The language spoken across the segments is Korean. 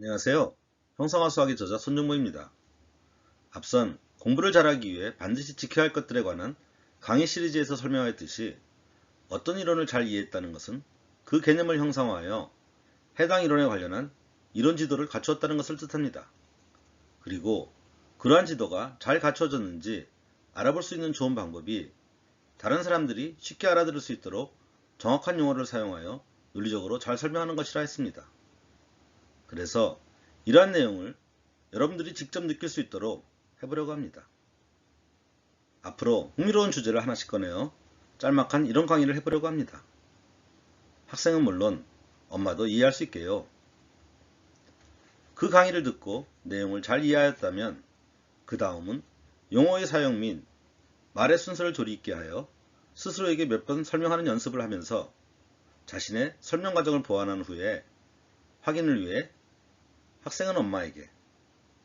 안녕하세요. 형상화 수학의 저자 손정모입니다. 앞선 공부를 잘하기 위해 반드시 지켜야 할 것들에 관한 강의 시리즈에서 설명하였듯이 어떤 이론을 잘 이해했다는 것은 그 개념을 형상화하여 해당 이론에 관련한 이론 지도를 갖추었다는 것을 뜻합니다. 그리고 그러한 지도가 잘 갖춰졌는지 알아볼 수 있는 좋은 방법이 다른 사람들이 쉽게 알아들을 수 있도록 정확한 용어를 사용하여 논리적으로 잘 설명하는 것이라 했습니다. 그래서 이러한 내용을 여러분들이 직접 느낄 수 있도록 해보려고 합니다. 앞으로 흥미로운 주제를 하나씩 꺼내어 짤막한 이론 강의를 해보려고 합니다. 학생은 물론 엄마도 이해할 수 있게요. 그 강의를 듣고 내용을 잘 이해하였다면 그 다음은 용어의 사용 및 말의 순서를 조리 있게 하여 스스로에게 몇 번 설명하는 연습을 하면서 자신의 설명 과정을 보완한 후에 확인을 위해 학생은 엄마에게,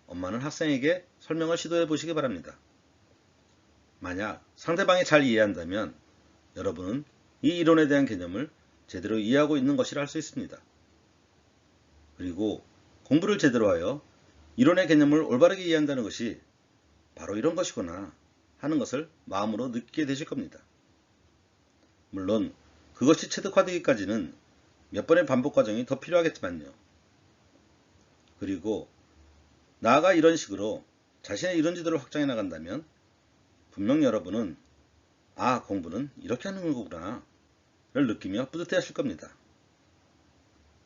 엄마는 학생에게 설명을 시도해 보시기 바랍니다. 만약 상대방이 잘 이해한다면 여러분은 이 이론에 대한 개념을 제대로 이해하고 있는 것이라 할 수 있습니다. 그리고 공부를 제대로 하여 이론의 개념을 올바르게 이해한다는 것이 바로 이런 것이구나 하는 것을 마음으로 느끼게 되실 겁니다. 물론 그것이 체득화되기까지는 몇 번의 반복 과정이 더 필요하겠지만요. 그리고 나아가 이런 식으로 자신의 이론 지도를 확장해 나간다면 분명 여러분은 공부는 이렇게 하는 거구나 를 느끼며 뿌듯해 하실 겁니다.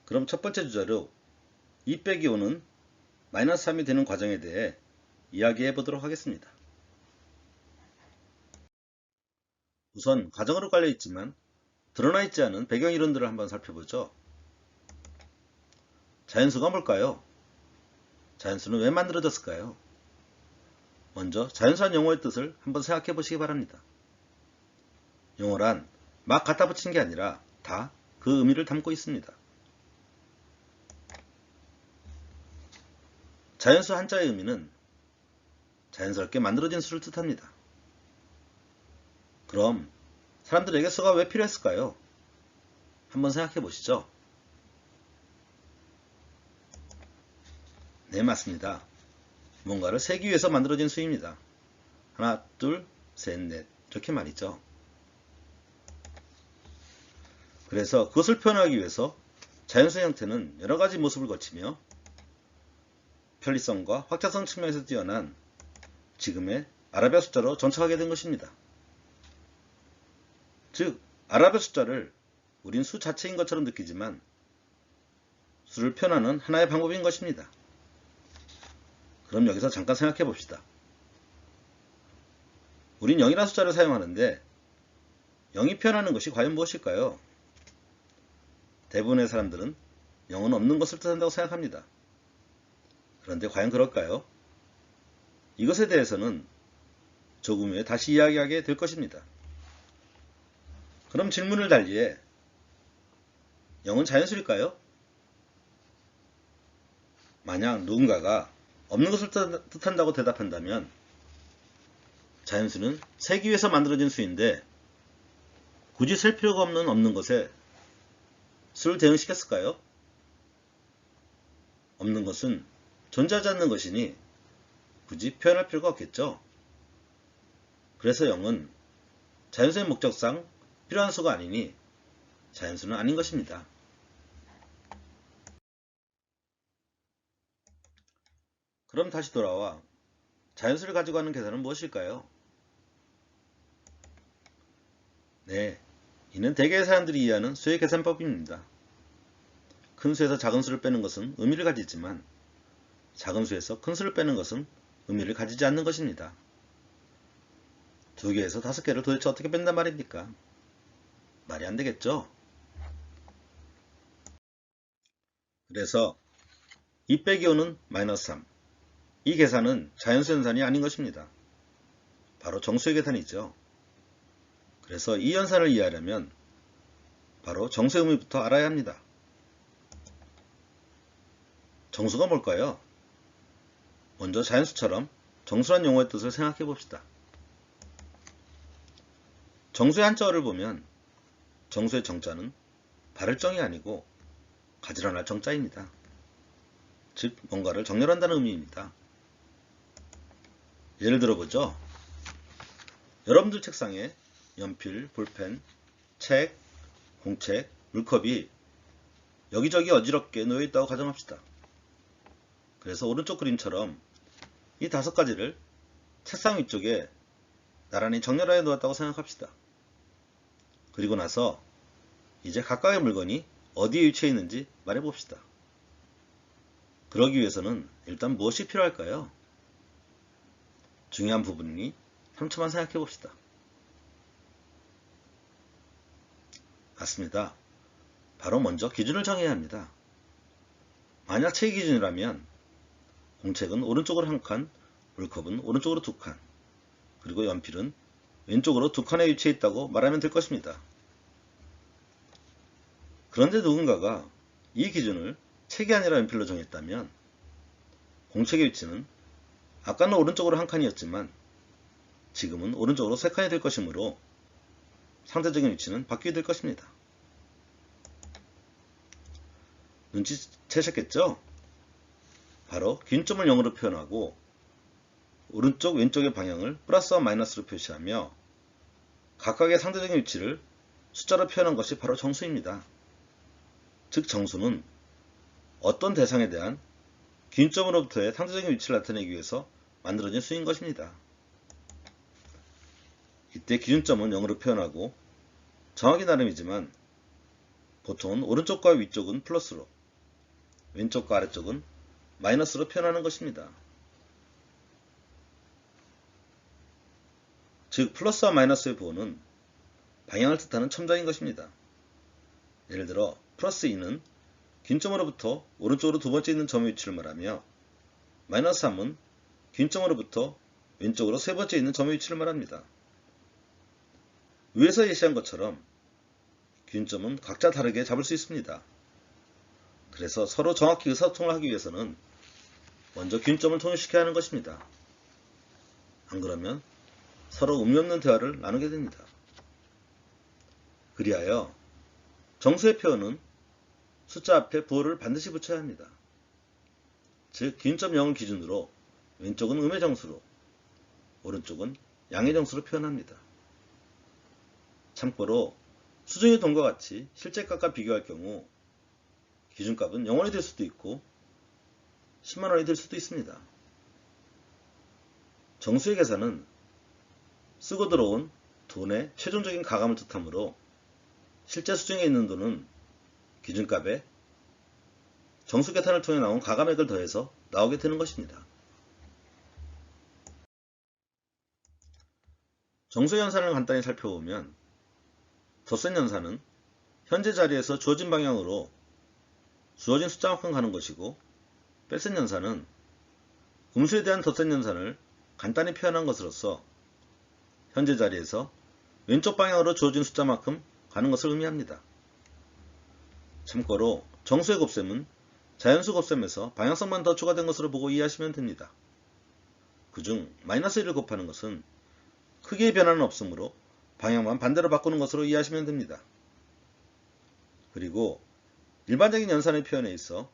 그럼 첫 번째 주자로 2 빼기 5는 마이너스 3이 되는 과정에 대해 이야기해 보도록 하겠습니다. 우선 과정으로 깔려 있지만 드러나 있지 않은 배경 이론들을 한번 살펴보죠. 자연수가 뭘까요? 자연수는 왜 만들어졌을까요? 먼저 자연수란 용어의 뜻을 한번 생각해 보시기 바랍니다. 용어란 막 갖다 붙인 게 아니라 다 그 의미를 담고 있습니다. 자연수 한자의 의미는 자연스럽게 만들어진 수를 뜻합니다. 그럼 사람들에게 수가 왜 필요했을까요? 한번 생각해 보시죠. 네, 맞습니다. 뭔가를 세기 위해서 만들어진 수입니다. 하나, 둘, 셋, 넷 이렇게 말이죠. 그래서 그것을 표현하기 위해서 자연수 형태는 여러가지 모습을 거치며 편리성과 확장성 측면에서 뛰어난 지금의 아라비아 숫자로 전착하게 된 것입니다. 즉, 아라비아 숫자를 우린 수 자체인 것처럼 느끼지만 수를 표현하는 하나의 방법인 것입니다. 그럼 여기서 잠깐 생각해 봅시다. 우린 0이라는 숫자를 사용하는데 0이 표현하는 것이 과연 무엇일까요? 대부분의 사람들은 0은 없는 것을 뜻한다고 생각합니다. 그런데 과연 그럴까요? 이것에 대해서는 조금 후에 다시 이야기하게 될 것입니다. 그럼 질문을 달리해 0은 자연수일까요? 만약 누군가가 없는 것을 뜻한다고 대답한다면 자연수는 세기 위해서 만들어진 수인데 굳이 셀 필요가 없는 것에 수를 대응시켰을까요? 없는 것은 존재하지 않는 것이니 굳이 표현할 필요가 없겠죠. 그래서 0은 자연수의 목적상 필요한 수가 아니니 자연수는 아닌 것입니다. 그럼 다시 돌아와 자연수를 가지고 하는 계산은 무엇일까요? 네, 이는 대개의 사람들이 이해하는 수의 계산법입니다. 큰 수에서 작은 수를 빼는 것은 의미를 가지지만 작은 수에서 큰 수를 빼는 것은 의미를 가지지 않는 것입니다. 2개에서 5개를 도대체 어떻게 뺀단 말입니까? 말이 안 되겠죠? 그래서 2 빼기 5는 마이너스 3. 이 계산은 자연수 연산이 아닌 것입니다. 바로 정수의 계산이죠. 그래서 이 연산을 이해하려면 바로 정수의 의미부터 알아야 합니다. 정수가 뭘까요? 먼저 자연수처럼 정수란 용어의 뜻을 생각해 봅시다. 정수의 한자어를 보면 정수의 정자는 바를 정이 아니고 가지런할 정자입니다. 즉 뭔가를 정렬한다는 의미입니다. 예를 들어보죠. 여러분들 책상에 연필, 볼펜, 책, 공책, 물컵이 여기저기 어지럽게 놓여있다고 가정합시다. 그래서 오른쪽 그림처럼 이 5가지를 책상 위쪽에 나란히 정렬하여 놓았다고 생각합시다. 그리고 나서 이제 각각의 물건이 어디에 위치해 있는지 말해봅시다. 그러기 위해서는 일단 무엇이 필요할까요? 중요한 부분이니 3초만 생각해 봅시다. 맞습니다. 바로 먼저 기준을 정해야 합니다. 만약 책이 기준이라면 공책은 오른쪽으로 1칸, 물컵은 오른쪽으로 2칸, 그리고 연필은 왼쪽으로 2칸에 위치해 있다고 말하면 될 것입니다. 그런데 누군가가 이 기준을 책이 아니라 연필로 정했다면 공책의 위치는 아까는 오른쪽으로 1칸이었지만 지금은 오른쪽으로 3칸이 될 것이므로 상대적인 위치는 바뀌게 될 것입니다. 눈치채셨겠죠? 바로 균점을 0으로 표현하고 오른쪽 왼쪽의 방향을 플러스와 마이너스로 표시하며 각각의 상대적인 위치를 숫자로 표현한 것이 바로 정수입니다. 즉 정수는 어떤 대상에 대한 균점으로부터의 상대적인 위치를 나타내기 위해서 만들어진 수인 것입니다. 이때 기준점은 0으로 표현하고 정하기 나름이지만 보통은 오른쪽과 위쪽은 플러스로 왼쪽과 아래쪽은 마이너스로 표현하는 것입니다. 즉 플러스와 마이너스의 부호는 방향을 뜻하는 첨자인 것입니다. 예를 들어 플러스 2는 균점으로부터 오른쪽으로 2번째 있는 점의 위치를 말하며 마이너스 3은 균점으로부터 왼쪽으로 3번째 있는 점의 위치를 말합니다. 위에서 예시한 것처럼 균점은 각자 다르게 잡을 수 있습니다. 그래서 서로 정확히 의사소통을 하기 위해서는 먼저 균점을 통일시켜야 하는 것입니다. 안 그러면 서로 의미 없는 대화를 나누게 됩니다. 그리하여 정수의 표현은 숫자 앞에 부호를 반드시 붙여야 합니다. 즉 기준점 0을 기준으로 왼쪽은 음의 정수로 오른쪽은 양의 정수로 표현합니다. 참고로 수중의 돈과 같이 실제값과 비교할 경우 기준값은 0원이 될 수도 있고 10만원이 될 수도 있습니다. 정수의 계산은 쓰고 들어온 돈의 최종적인 가감을 뜻하므로 실제 수중에 있는 돈은 기준값에 정수 계산을 통해 나온 가감액을 더해서 나오게 되는 것입니다. 정수의 연산을 간단히 살펴보면 덧셈 연산은 현재 자리에서 주어진 방향으로 주어진 숫자만큼 가는 것이고 뺄셈 연산은 음수에 대한 덧셈 연산을 간단히 표현한 것으로서 현재 자리에서 왼쪽 방향으로 주어진 숫자만큼 가는 것을 의미합니다. 참고로 정수의 곱셈은 자연수 곱셈에서 방향성만 더 추가된 것으로 보고 이해하시면 됩니다. 그중 마이너스 1을 곱하는 것은 크기의 변화는 없으므로 방향만 반대로 바꾸는 것으로 이해하시면 됩니다. 그리고 일반적인 연산의 표현에 있어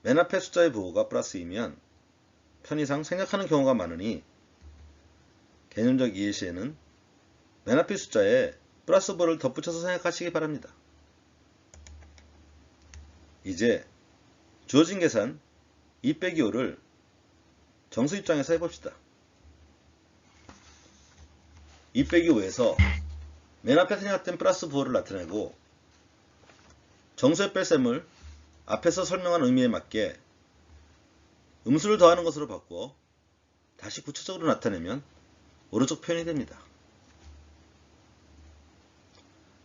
맨 앞에 숫자의 부호가 플러스 2면 편의상 생략하는 경우가 많으니 개념적 이해 시에는 맨 앞의 숫자에 플러스 부호를 덧붙여서 생각하시기 바랍니다. 이제 주어진 계산 2 빼기 5를 정수 입장에서 해봅시다. 2 빼기 5에서 맨 앞에 생략된 플러스 부호를 나타내고 정수의 뺄셈을 앞에서 설명한 의미에 맞게 음수를 더하는 것으로 바꾸어 다시 구체적으로 나타내면 오른쪽 표현이 됩니다.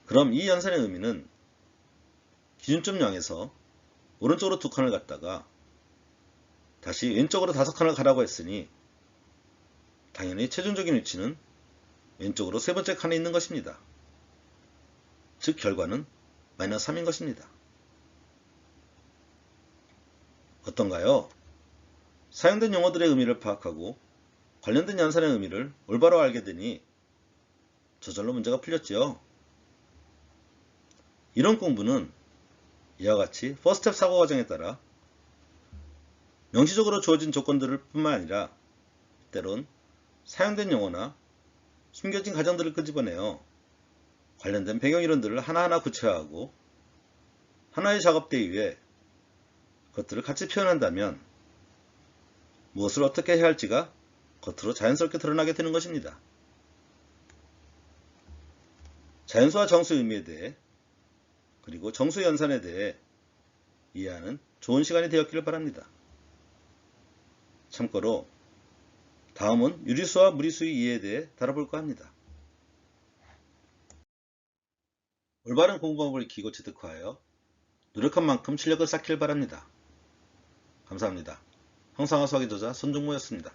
그럼 이 연산의 의미는 기준점 0에서 오른쪽으로 2칸을 갔다가 다시 왼쪽으로 5칸을 가라고 했으니 당연히 최종적인 위치는 왼쪽으로 3번째 칸에 있는 것입니다. 즉 결과는 마이너스 3인 것입니다. 어떤가요? 사용된 용어들의 의미를 파악하고 관련된 연산의 의미를 올바로 알게 되니 저절로 문제가 풀렸지요. 이런 공부는 이와 같이 4스텝 사고 과정에 따라 명시적으로 주어진 조건들을 뿐만 아니라 때론 사용된 용어나 숨겨진 가정들을 끄집어내어 관련된 배경이론들을 하나하나 구체화하고 하나의 작업대에 그것들을 같이 표현한다면 무엇을 어떻게 해야 할지가 겉으로 자연스럽게 드러나게 되는 것입니다. 자연수와 정수의 의미에 대해 그리고 정수의 연산에 대해 이해하는 좋은 시간이 되었기를 바랍니다. 참고로 다음은 유리수와 무리수의 이해에 대해 다뤄볼까 합니다. 올바른 공부 방법을 익히고 체득하여 노력한 만큼 실력을 쌓기를 바랍니다. 감사합니다. 형상화 수학의 저자 손종모였습니다.